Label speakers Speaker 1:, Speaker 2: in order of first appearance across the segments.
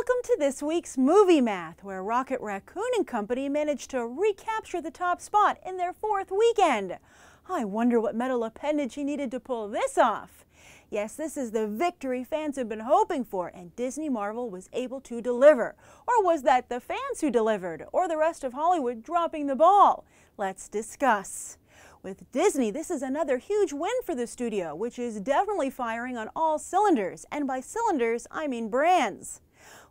Speaker 1: Welcome to this week's Movie Math, where Rocket Raccoon and Company managed to recapture the top spot in their fourth weekend. I wonder what metal appendage he needed to pull this off. Yes, this is the victory fans have been hoping for, and Disney Marvel was able to deliver. Or was that the fans who delivered, or the rest of Hollywood dropping the ball? Let's discuss. With Disney, this is another huge win for the studio, which is definitely firing on all cylinders, and by cylinders, I mean brands.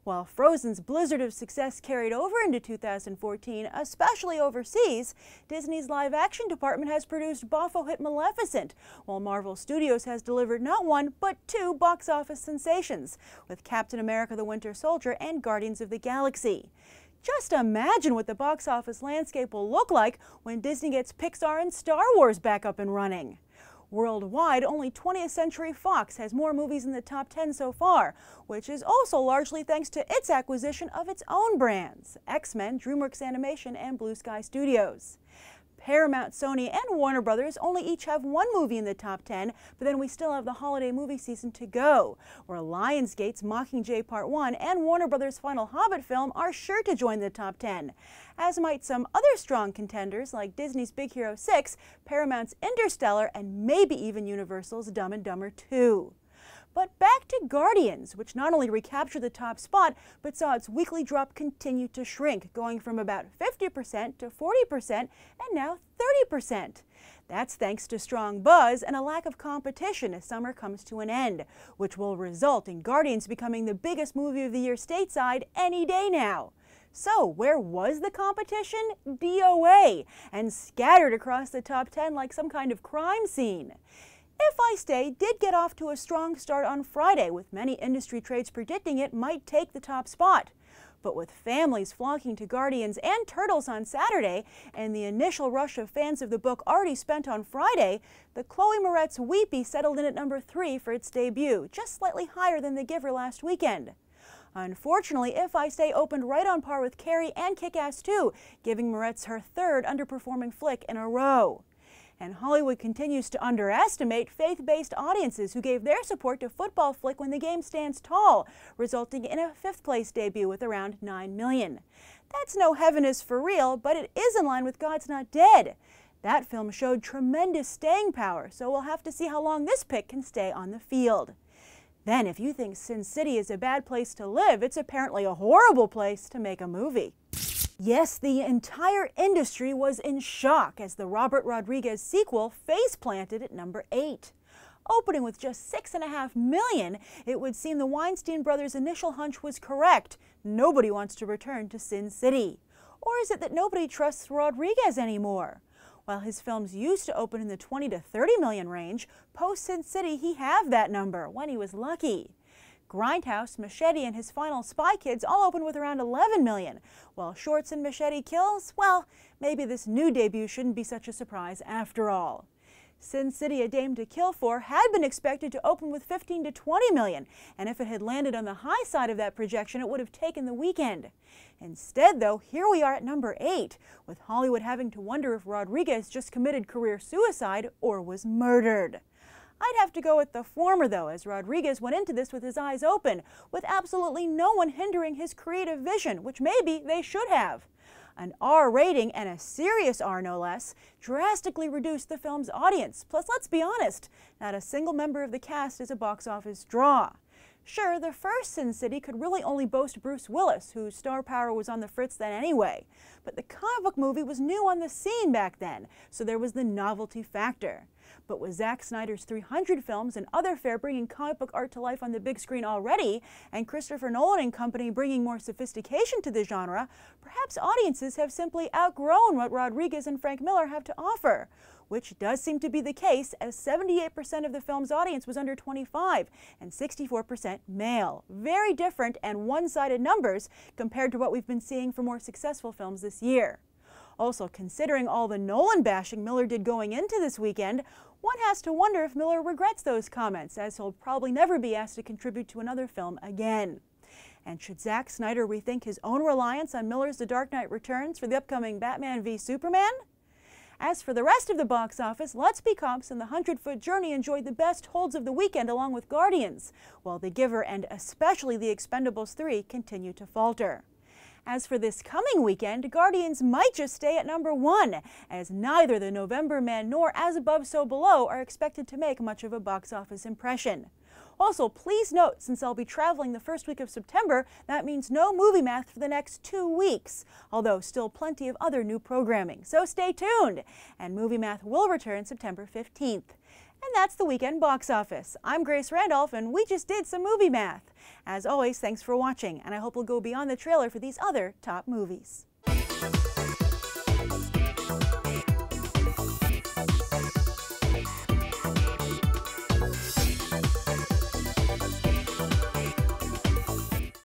Speaker 1: While Frozen's blizzard of success carried over into 2014, especially overseas, Disney's live-action department has produced boffo hit Maleficent, while Marvel Studios has delivered not one, but two box office sensations, with Captain America the Winter Soldier and Guardians of the Galaxy. Just imagine what the box office landscape will look like when Disney gets Pixar and Star Wars back up and running. Worldwide, only 20th Century Fox has more movies in the top 10 so far, which is also largely thanks to its acquisition of its own brands, X-Men, DreamWorks Animation, and Blue Sky Studios. Paramount, Sony, and Warner Brothers only each have one movie in the top 10, but then we still have the holiday movie season to go, where Lionsgate's Mockingjay Part 1 and Warner Brothers' final Hobbit film are sure to join the top 10, as might some other strong contenders like Disney's Big Hero 6, Paramount's Interstellar, and maybe even Universal's Dumb and Dumber 2. But back to Guardians, which not only recaptured the top spot, but saw its weekly drop continue to shrink, going from about 50% to 40% and now 30%. That's thanks to strong buzz and a lack of competition as summer comes to an end, which will result in Guardians becoming the biggest movie of the year stateside any day now. So, where was the competition? DOA, and scattered across the top 10 like some kind of crime scene. If I Stay did get off to a strong start on Friday, with many industry trades predicting it might take the top spot. But with families flocking to Guardians and Turtles on Saturday, and the initial rush of fans of the book already spent on Friday, the Chloe Moretz Weepy settled in at number 3 for its debut, just slightly higher than The Giver last weekend. Unfortunately, If I Stay opened right on par with Carrie and Kick-Ass 2, giving Moretz her third underperforming flick in a row. And Hollywood continues to underestimate faith-based audiences who gave their support to Football Flick When the Game Stands Tall, resulting in a 5th place debut with around 9 million. That's no Heaven is for Real, but it is in line with God's Not Dead. That film showed tremendous staying power, so we'll have to see how long this pick can stay on the field. Then, if you think Sin City is a bad place to live, it's apparently a horrible place to make a movie. Yes, the entire industry was in shock as the Robert Rodriguez sequel face-planted at number 8. Opening with just $6.5 million, it would seem the Weinstein brothers' initial hunch was correct. Nobody wants to return to Sin City. Or is it that nobody trusts Rodriguez anymore? While his films used to open in the 20 to 30 million range, post-Sin City he halved that number when he was lucky. Grindhouse, Machete, and his final Spy Kids all opened with around 11 million, while Shorts and Machete Kills, well, maybe this new debut shouldn't be such a surprise after all. Sin City, A Dame to Kill For had been expected to open with 15 to 20 million, and if it had landed on the high side of that projection, it would have taken the weekend. Instead, though, here we are at number 8, with Hollywood having to wonder if Rodriguez just committed career suicide or was murdered. I'd have to go with the former, though, as Rodriguez went into this with his eyes open, with absolutely no one hindering his creative vision, which maybe they should have. An R rating, and a serious R no less, drastically reduced the film's audience. Plus, let's be honest, not a single member of the cast is a box office draw. Sure, the first Sin City could really only boast Bruce Willis, whose star power was on the fritz then anyway. But the comic book movie was new on the scene back then, so there was the novelty factor. But with Zack Snyder's 300 films and other fare bringing comic book art to life on the big screen already, and Christopher Nolan and company bringing more sophistication to the genre, perhaps audiences have simply outgrown what Rodriguez and Frank Miller have to offer, which does seem to be the case, as 78% of the film's audience was under 25 and 64% male. Very different and one-sided numbers compared to what we've been seeing for more successful films this year. Also, considering all the Nolan bashing Miller did going into this weekend, one has to wonder if Miller regrets those comments, as he'll probably never be asked to contribute to another film again. And should Zack Snyder rethink his own reliance on Miller's The Dark Knight Returns for the upcoming Batman v Superman? As for the rest of the box office, Let's Be Cops and The 100-Foot Journey enjoyed the best holds of the weekend along with Guardians, while The Giver and especially The Expendables 3 continue to falter. As for this coming weekend, Guardians might just stay at #1, as neither The November Man nor As Above, So Below are expected to make much of a box office impression. Also, please note, since I'll be traveling the first week of September, that means no Movie Math for the next 2 weeks, although still plenty of other new programming, so stay tuned! And Movie Math will return September 15th. And that's the weekend box office. I'm Grace Randolph, and we just did some Movie Math. As always, thanks for watching, and I hope you'll go beyond the trailer for these other top movies.